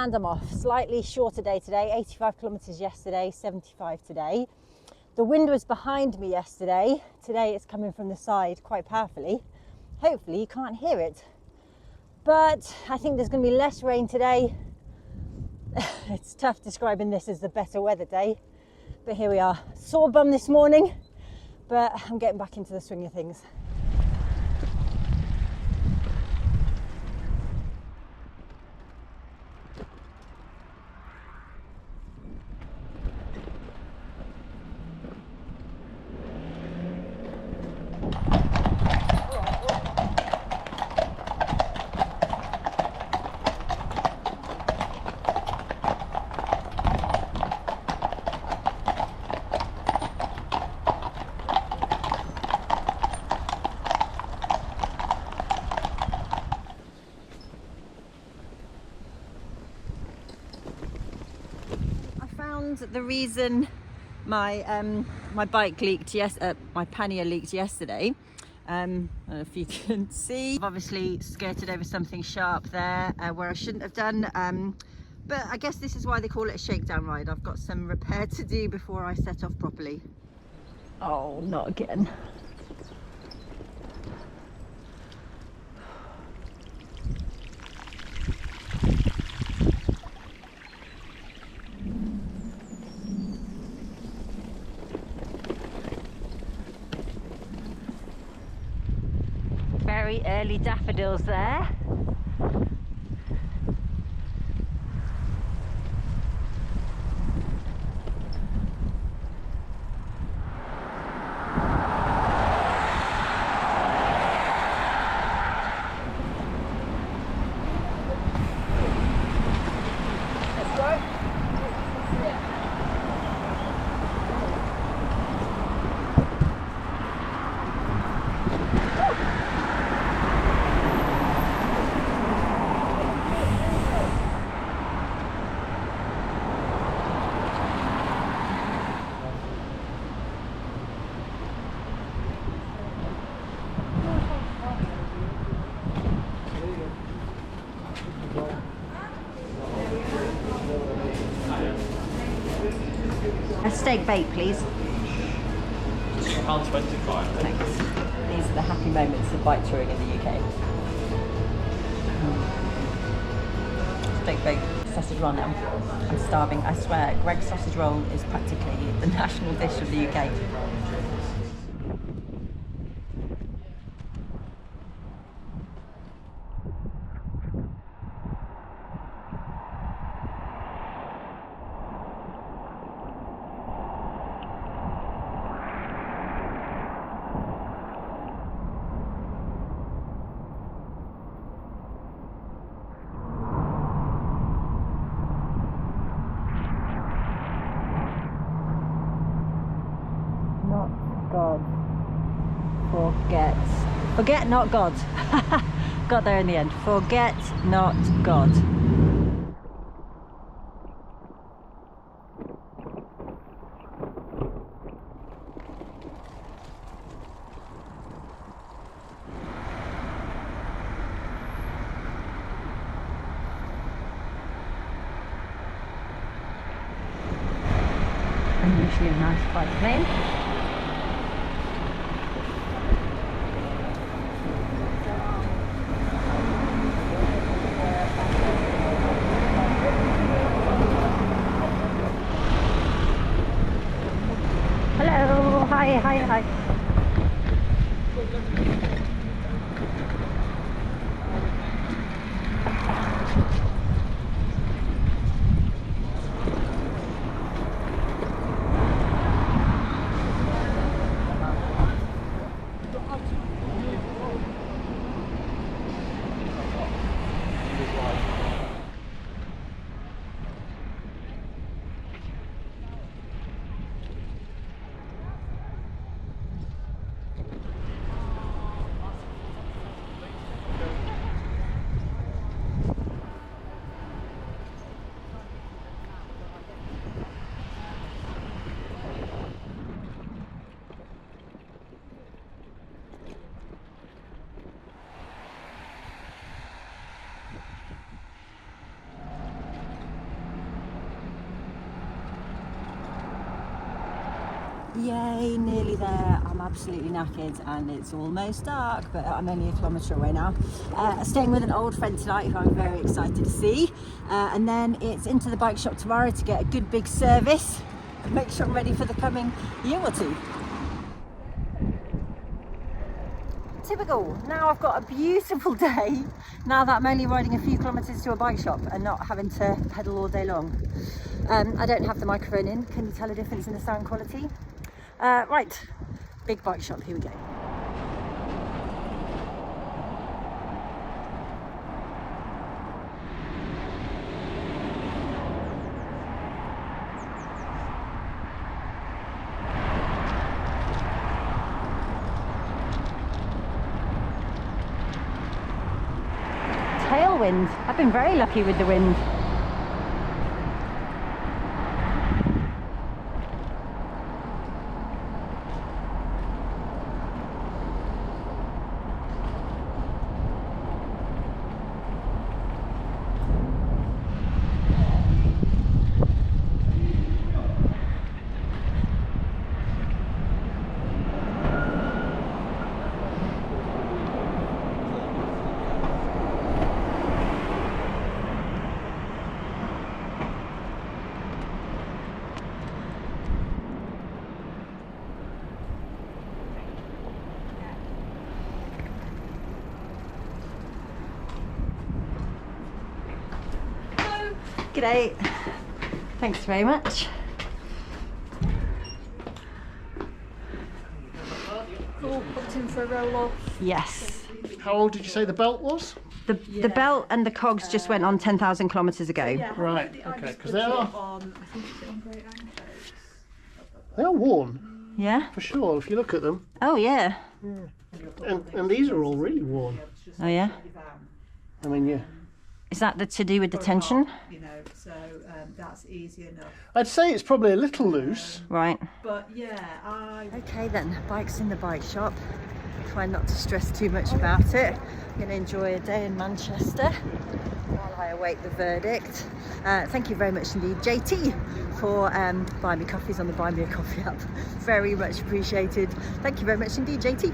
and I'm off. Slightly shorter day today, 85 kilometres yesterday, 75 today. The wind was behind me yesterday. Today it's coming from the side quite powerfully. Hopefully you can't hear it. But I think there's going to be less rain today. It's tough describing this as the better weather day. But here we are. Sore bum this morning, but I'm getting back into the swing of things. The reason my bike leaked, my pannier leaked yesterday. I don't know if you can see. I've obviously skirted over something sharp there where I shouldn't have done. But I guess this is why they call it a shakedown ride. I've got some repair to do before I set off properly. Oh, not again. Very early daffodils there. A steak bake, please. £1.25. Thanks. These are the happy moments of bike touring in the UK. Steak bake, sausage roll now. I'm starving, I swear. Greg's sausage roll is practically the national dish of the UK. God. Forget not God. Got there in the end. Forget not God. Unusually a nice bike lane. Hello, hi. Yay, nearly there. I'm absolutely knackered and it's almost dark, but I'm only a kilometre away now. Staying with an old friend tonight who I'm very excited to see. And then it's into the bike shop tomorrow to get a good big service and make sure I'm ready for the coming year or two. Typical. Now I've got a beautiful day, now that I'm only riding a few kilometres to a bike shop and not having to pedal all day long. I don't have the microphone in. Can you tell a difference in the sound quality? Right, big bike shop, here we go. Tailwind. I've been very lucky with the wind. G'day. Thanks very much. All booked in for a roll off. Yes. How old did you say the belt was? The belt and the cogs just went on 10,000 kilometres ago. Yeah, Right, okay, because they are great anchors. they are worn Yeah? for sure. If you look at them, Oh yeah. and these are all really worn. Oh yeah. I mean, yeah, Is that to do with the tension? You know, so that's easy enough. I'd say it's probably a little loose. Right. But yeah, Okay then, bike's in the bike shop. Try not to stress too much about it. I'm going to enjoy a day in Manchester while I await the verdict. Thank you very much indeed, JT, for buying me coffees on the Buy Me a Coffee app. Very much appreciated. Thank you very much indeed, JT.